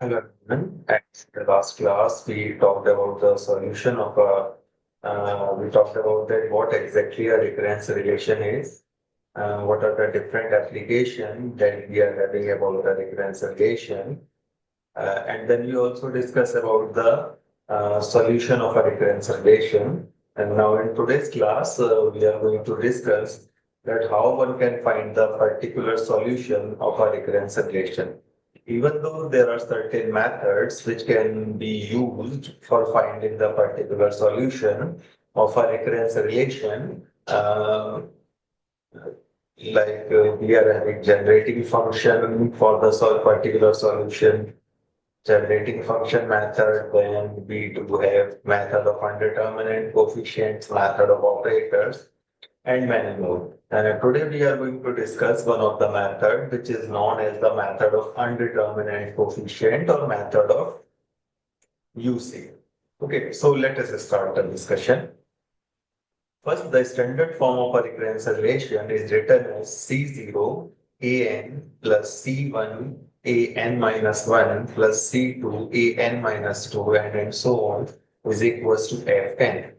Hello, everyone. At the last class, we talked about the solution of we talked about that what exactly a recurrence relation is, what are the different applications that we are having about the recurrence relation, and then we also discuss about the solution of a recurrence relation. And now in today's class, we are going to discuss that how one can find the particular solution of a recurrence relation. Even though there are certain methods which can be used for finding the particular solution of a recurrence relation, we are having generating function for the particular solution, generating function method, then we do have method of undetermined coefficients, method of operators, and many more. And today we are going to discuss one of the method which is known as the method of undetermined coefficient or method of UC. Okay, so let us start the discussion. First, the standard form of a recurrence relation is written as C0 an plus C1 an minus 1 plus C2 an minus 2 and so on is equals to Fn.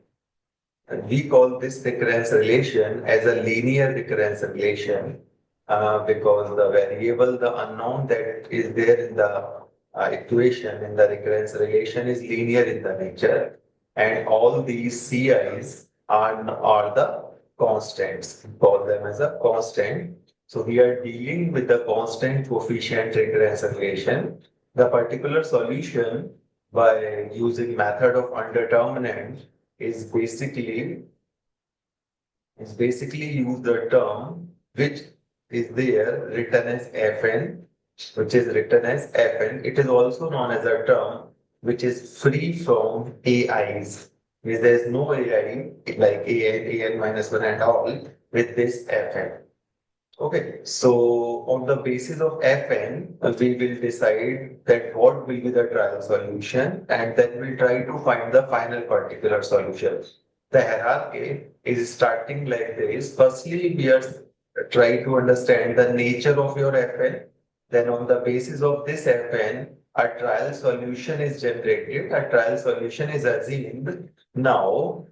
And we call this recurrence relation as a linear recurrence relation because the variable, the unknown that is there in the equation in the recurrence relation is linear in the nature, and all these CIs are the constants. We call them as a constant. So we are dealing with the constant coefficient recurrence relation. The particular solution by using method of undetermined is basically use the term which is there written as Fn, which is written as Fn. It is also known as a term which is free from AIs. Means there is no AI like an minus 1 and all with this Fn. Okay, so on the basis of Fn, we will decide that what will be the trial solution, and then we'll try to find the final particular solution. The hierarchy is starting like this. Firstly, we are trying to understand the nature of your Fn. Then on the basis of this Fn, a trial solution is generated, a trial solution is assumed. Now,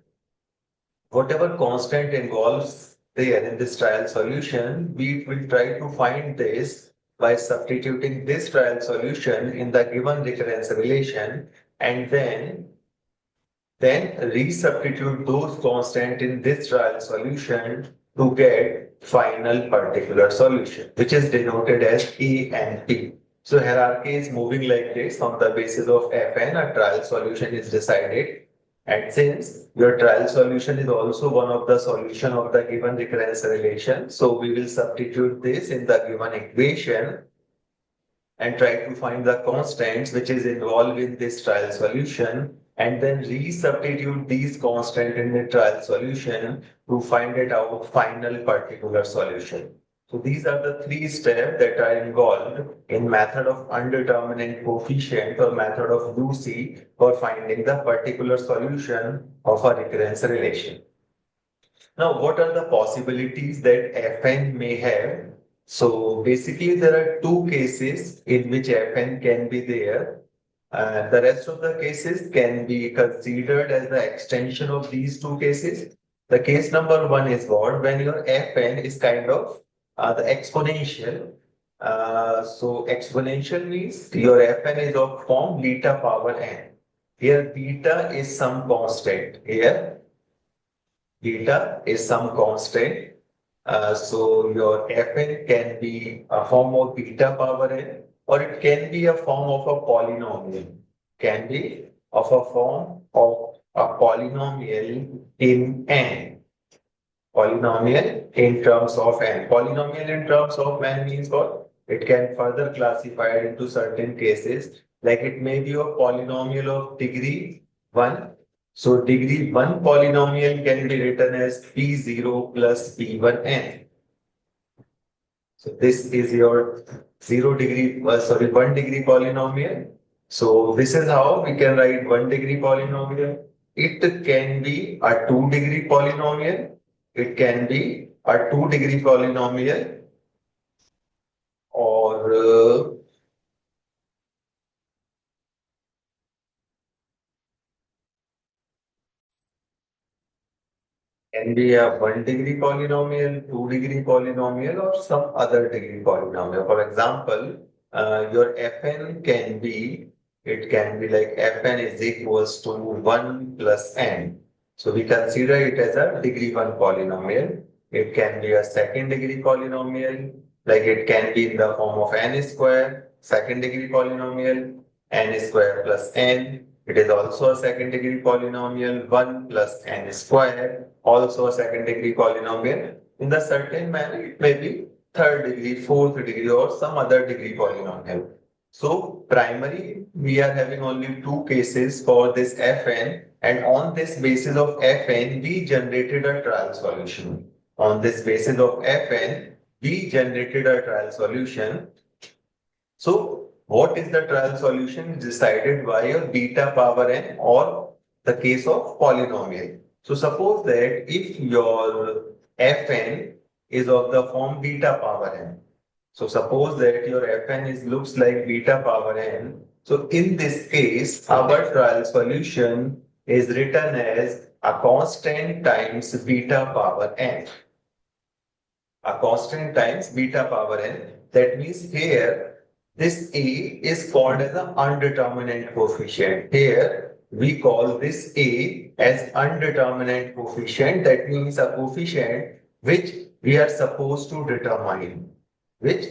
whatever constant involves there in this trial solution, we will try to find this by substituting this trial solution in the given recurrence relation, and then resubstitute those constant in this trial solution to get final particular solution, which is denoted as A and P. So hierarchy is moving like this. On the basis of Fn, a trial solution is decided. And since your trial solution is also one of the solution of the given recurrence relation, so we will substitute this in the given equation and try to find the constants which is involved in this trial solution, and then resubstitute these constants in the trial solution to find it out final particular solution. So these are the three steps that are involved in method of undetermined coefficient or method of UC for finding the particular solution of a recurrence relation. Now, what are the possibilities that Fn may have? So basically, there are two cases in which Fn can be there. The rest of the cases can be considered as the extension of these two cases. The case number one is what? When your Fn is kind of the exponential. So exponential means your Fn is of form beta power n. Here beta is some constant. Here beta is some constant. So your Fn can be a form of beta power n, or it can be a form of a polynomial. Can be of a form of a polynomial in n. Polynomial in terms of n. Polynomial in terms of n means what? It can further classify into certain cases, like it may be a polynomial of degree 1. So degree 1 polynomial can be written as P0 plus P1n. So this is your 1 degree polynomial. So this is how we can write 1 degree polynomial. It can be a 2 degree polynomial. It can be a 2 degree polynomial, or can be a 1-degree polynomial, 2-degree polynomial, or some other degree polynomial. For example, your Fn can be, it can be like Fn is equals to 1 plus n. So we consider it as a degree 1 polynomial. It can be a second degree polynomial, like it can be in the form of n square, second degree polynomial, n square plus n. It is also a second degree polynomial, 1 plus n square, also a second degree polynomial. In the certain manner, it may be third degree, fourth degree, or some other degree polynomial. So primary, we are having only two cases for this Fn, and on this basis of Fn, we generated a trial solution. On this basis of Fn, we generated a trial solution. So what is the trial solution decided by your beta power n or the case of polynomial. So suppose that if your Fn is of the form beta power n. So suppose that your Fn looks like beta power n. So in this case, our trial solution is written as a constant times beta power n. A constant times beta power n. That means here this A is called as an undetermined coefficient. Here we call this A as undetermined coefficient. That means a coefficient which we are supposed to determine. The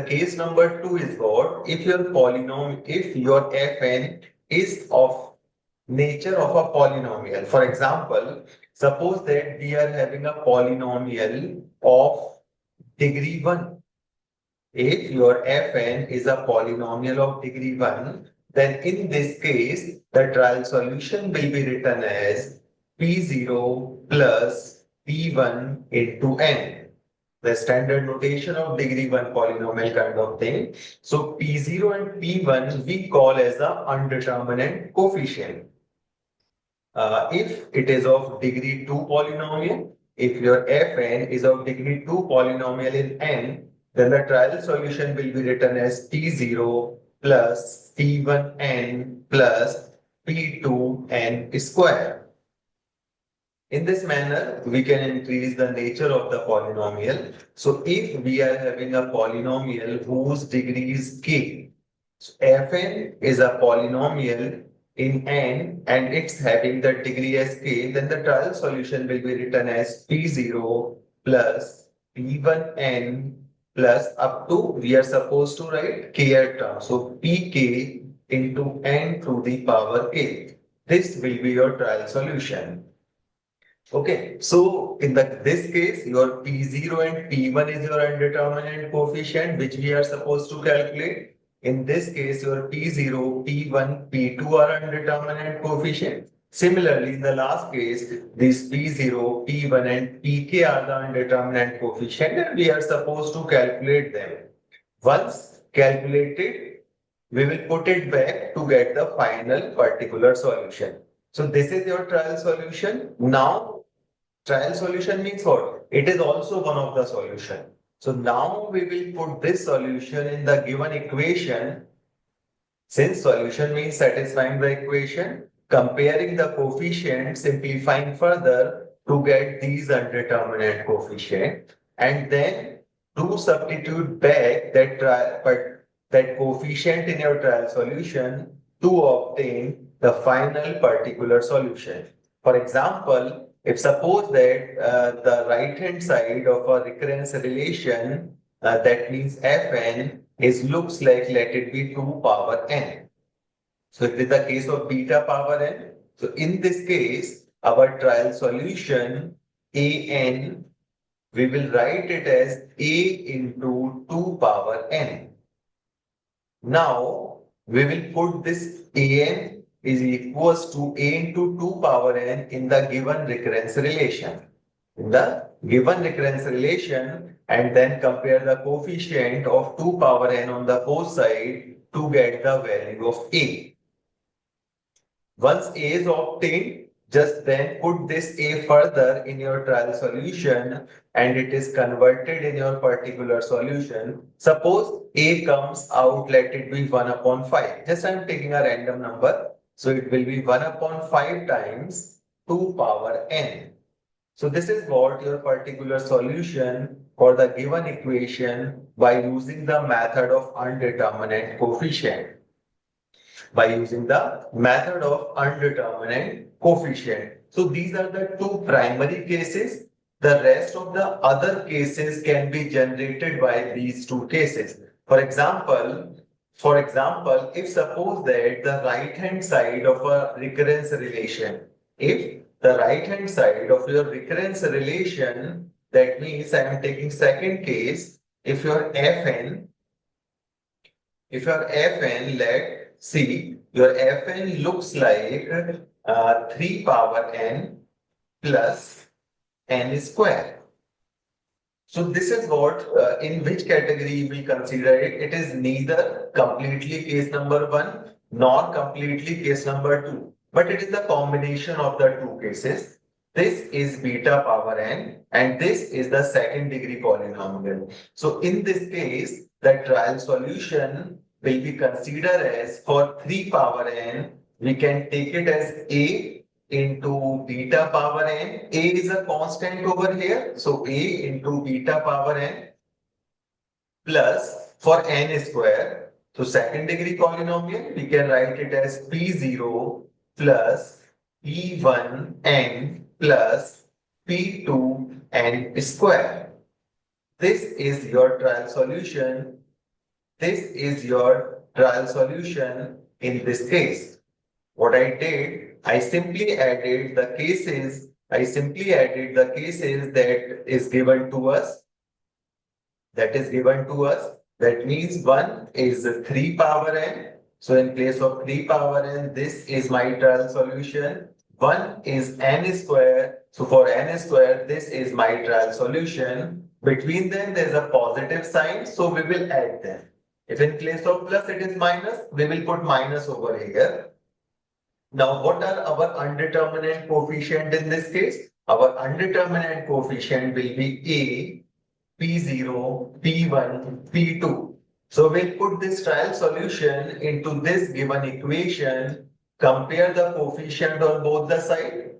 case number 2 is what? If your polynomial, if your Fn is of nature of a polynomial. For example, suppose that we are having a polynomial of degree 1. If your Fn is a polynomial of degree 1, then in this case, the trial solution will be written as P0 plus P1 into n. The standard notation of degree 1 polynomial kind of thing. So P0 and P1 we call as the undetermined coefficient. If it is of degree 2 polynomial, if your Fn is of degree 2 polynomial in n, then the trial solution will be written as P0 plus P1n plus P2n square. In this manner, we can increase the nature of the polynomial. So if we are having a polynomial whose degree is k, so Fn is a polynomial in n and it's having the degree as k, then the trial solution will be written as P0 plus P1n plus up to, we are supposed to write kth term. So pk into n to the power k. This will be your trial solution. Okay, so in this case, your P0 and P1 is your undetermined coefficient, which we are supposed to calculate. In this case, your P0, P1, P2 are undetermined coefficient. Similarly, in the last case, these P0, P1 and Pk are the undetermined coefficient and we are supposed to calculate them. Once calculated, we will put it back to get the final particular solution. So this is your trial solution. Now, trial solution means what? It is also one of the solution. So now we will put this solution in the given equation. Since solution means satisfying the equation, comparing the coefficient, simplifying further to get these undetermined coefficient, and then to substitute back that coefficient in your trial solution to obtain the final particular solution. For example, if suppose that the right hand side of a recurrence relation, that means Fn is looks like, let it be 2 power n. So it is the case of beta power n. So in this case, our trial solution an, we will write it as a into 2 power n. Now we will put this an is equals to a into 2 power n in the given recurrence relation. In the given recurrence relation, and then compare the coefficient of 2 power n on the both sides to get the value of a. Once a is obtained, just then put this a further in your trial solution and it is converted in your particular solution. Suppose a comes out, let it be 1 upon 5. Just I am taking a random number. So it will be 1 upon 5 times 2 power n. So this is what your particular solution for the given equation by using the method of undetermined coefficient. By using the method of undetermined coefficient. So these are the two primary cases. The rest of the other cases can be generated by these two cases. For example, if suppose that the right hand side of a recurrence relation, if the right hand side of your recurrence relation, that means I am taking second case, if your fn, let's see, your fn looks like 3 power n plus n square. So this is what, in which category we consider it. It is neither completely case number 1 nor completely case number 2, but it is the combination of the two cases. This is beta power n and this is the second degree polynomial. So in this case, the trial solution will be considered as, for 3 power n, we can take it as a into beta power n. A is a constant over here. So a into beta power n plus for n square. So second degree polynomial, we can write it as P0 plus P1n plus P2n square. This is your trial solution. This is your trial solution in this case. What I did, I simply added the cases that is given to us. That means 1 is 3 power n. So in place of 3 power n, this is my trial solution. 1 is n square. So for n square, this is my trial solution. Between them, there is a positive sign. So we will add them. If in place of plus it is minus, we will put minus over here. Now, what are our undetermined coefficient in this case? Our undetermined coefficient will be A, P0, P1, P2. So we'll put this trial solution into this given equation, compare the coefficient on both the sides,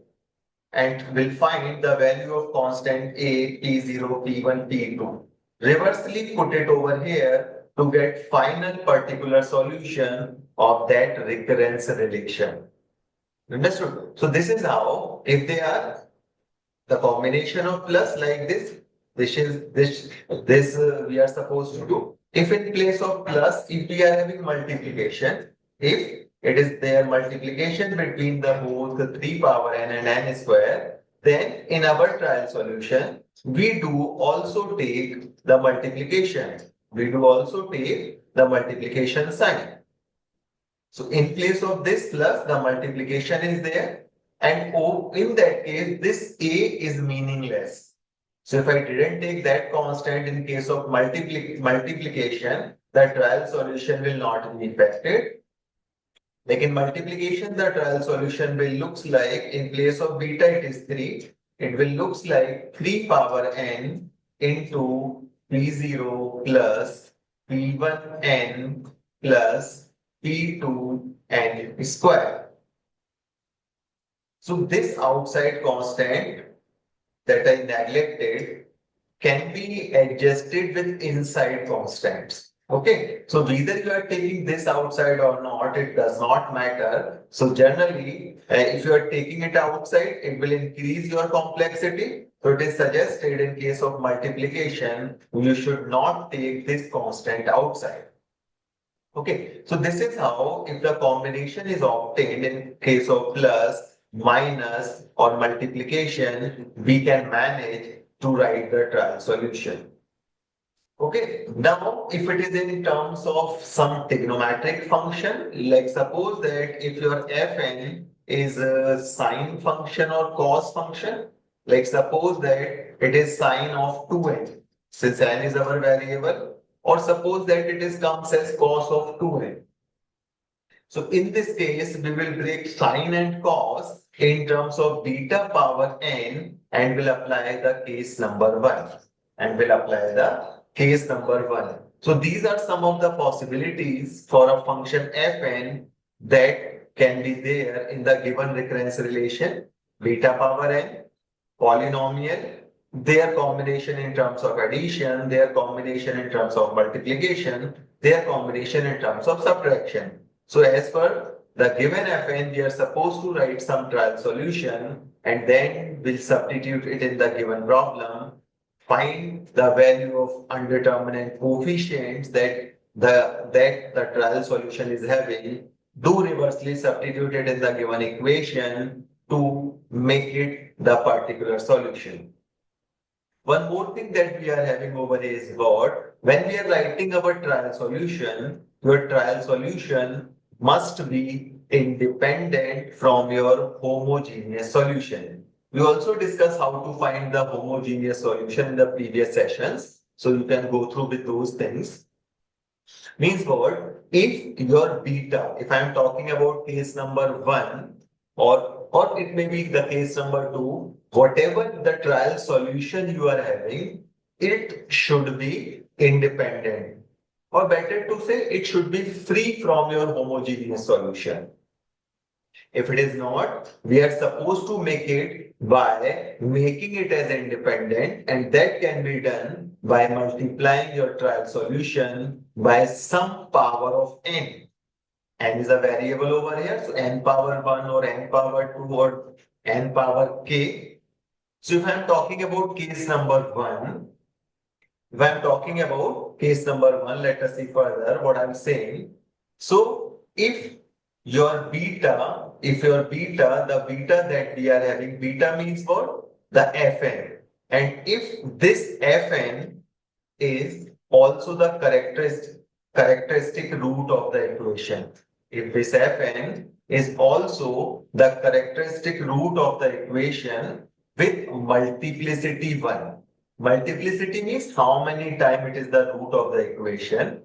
and we'll find the value of constant A, P0, P1, P2. Reversely put it over here to get final particular solution of that recurrence relation. Understood? So this is how, if they are the combination of plus like this we are supposed to do. If in place of plus, if we are having multiplication, if it is their multiplication between the both 3 power n and n square, then in our trial solution, we do also take the multiplication. We do also take the multiplication sign. So in place of this plus, the multiplication is there. And in that case, this A is meaningless. So if I didn't take that constant in case of multiplication, the trial solution will not be affected. Like in multiplication, the trial solution will looks like, in place of beta, it is 3. It will looks like 3 power n into P0 plus P1n plus P2n square. So this outside constant that I neglected can be adjusted with inside constants. Okay, so whether you are taking this outside or not, it does not matter. So generally, if you are taking it outside, it will increase your complexity. So it is suggested in case of multiplication, you should not take this constant outside. Okay, so this is how, if the combination is obtained in case of plus, minus or multiplication, we can manage to write the trial solution. Okay, now if it is in terms of some trigonometric function, like suppose that if your fn is a sine function or cos function, like suppose that it is sine of 2n, since n is our variable, or suppose that it is comes as cos of 2n. So in this case, we will break sine and cos in terms of beta power n and will apply the case number 1. So these are some of the possibilities for a function fn that can be there in the given recurrence relation. beta power n, polynomial, their combination in terms of addition, their combination in terms of multiplication, their combination in terms of subtraction. So as per the given fn, we are supposed to write some trial solution and then we'll substitute it in the given problem, find the value of undetermined coefficients that the trial solution is having, do reversely substitute it in the given equation to make it the particular solution. One more thing that we are having over here is what? When we are writing our trial solution, your trial solution must be independent from your homogeneous solution. We also discussed how to find the homogeneous solution in the previous sessions. So you can go through with those things. Means what? If your beta, if I am talking about case number 1, or it may be the case number 2, whatever the trial solution you are having, it should be independent. Or better to say, it should be free from your homogeneous solution. If it is not, we are supposed to make it by making it as independent, and that can be done by multiplying your trial solution by some power of n. N is a variable over here, so n power 1 or n power 2 or n power k. So if I am talking about case number 1, if I am talking about case number 1, let us see further what I am saying. So if your beta, the beta that we are having, beta means what? The Fn. And if this Fn is also the characteristic root of the equation, if this Fn is also the characteristic root of the equation with multiplicity 1. Multiplicity means how many times it is the root of the equation.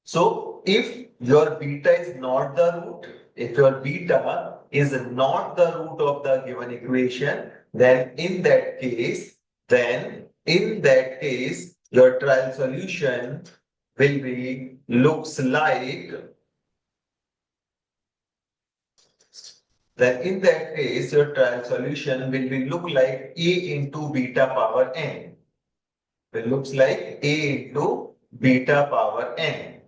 So if your beta is not the root, if your beta is not the root of the given equation, then in that case, your trial solution will be looks like, then in that case your trial solution will be look like a into beta power n. It looks like a into beta power n.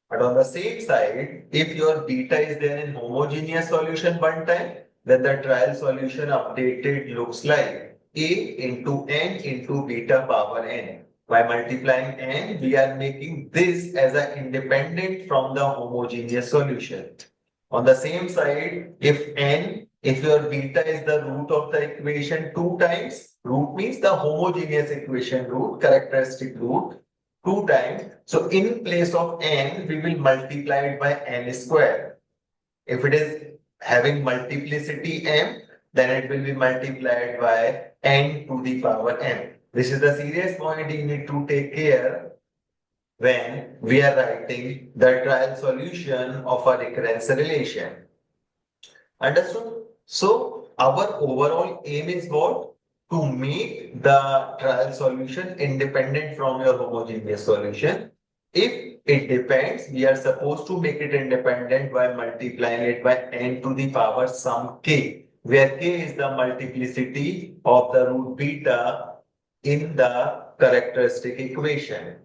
But on the same side, if your beta is there in homogeneous solution one time, then the trial solution updated looks like a into n into beta power n. By multiplying n, we are making this as an independent from the homogeneous solution. On the same side, if your beta is the root of the equation 2 times, root means the homogeneous equation root, characteristic root, 2 times. So in place of n, we will multiply it by n square. If it is having multiplicity m, then it will be multiplied by n to the power m. This is the serious point you need to take care when we are writing the trial solution of a recurrence relation. Understood? So our overall aim is what? To make the trial solution independent from your homogeneous solution. If it depends, we are supposed to make it independent by multiplying it by n to the power some k, where k is the multiplicity of the root beta in the characteristic equation.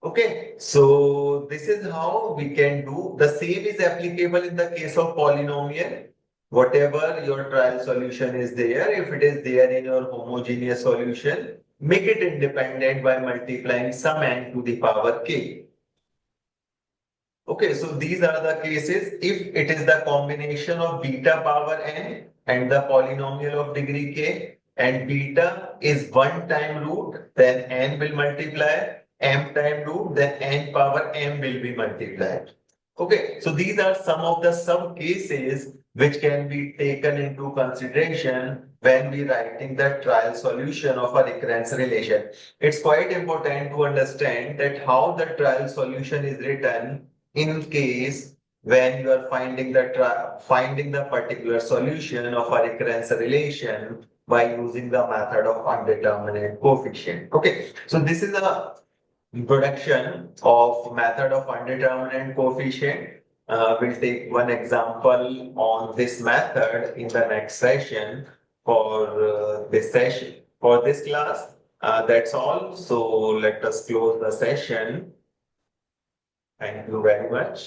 Okay, so this is how we can do. The same is applicable in the case of polynomial. Whatever your trial solution is there, if it is there in your homogeneous solution, make it independent by multiplying some n to the power k. Okay, so these are the cases. If it is the combination of beta power n and the polynomial of degree k, and beta is 1 time root, then n will multiply, m time root, then n power m will be multiplied. Okay, so these are some of the sub cases which can be taken into consideration when we writing the trial solution of a recurrence relation. It's quite important to understand that how the trial solution is written in case when you are finding the particular solution of a recurrence relation by using the method of undetermined coefficient. Okay, so this is a introduction of method of undetermined coefficient. we'll take one example on this method in the next session for this class. That's all. So let us close the session. Thank you very much.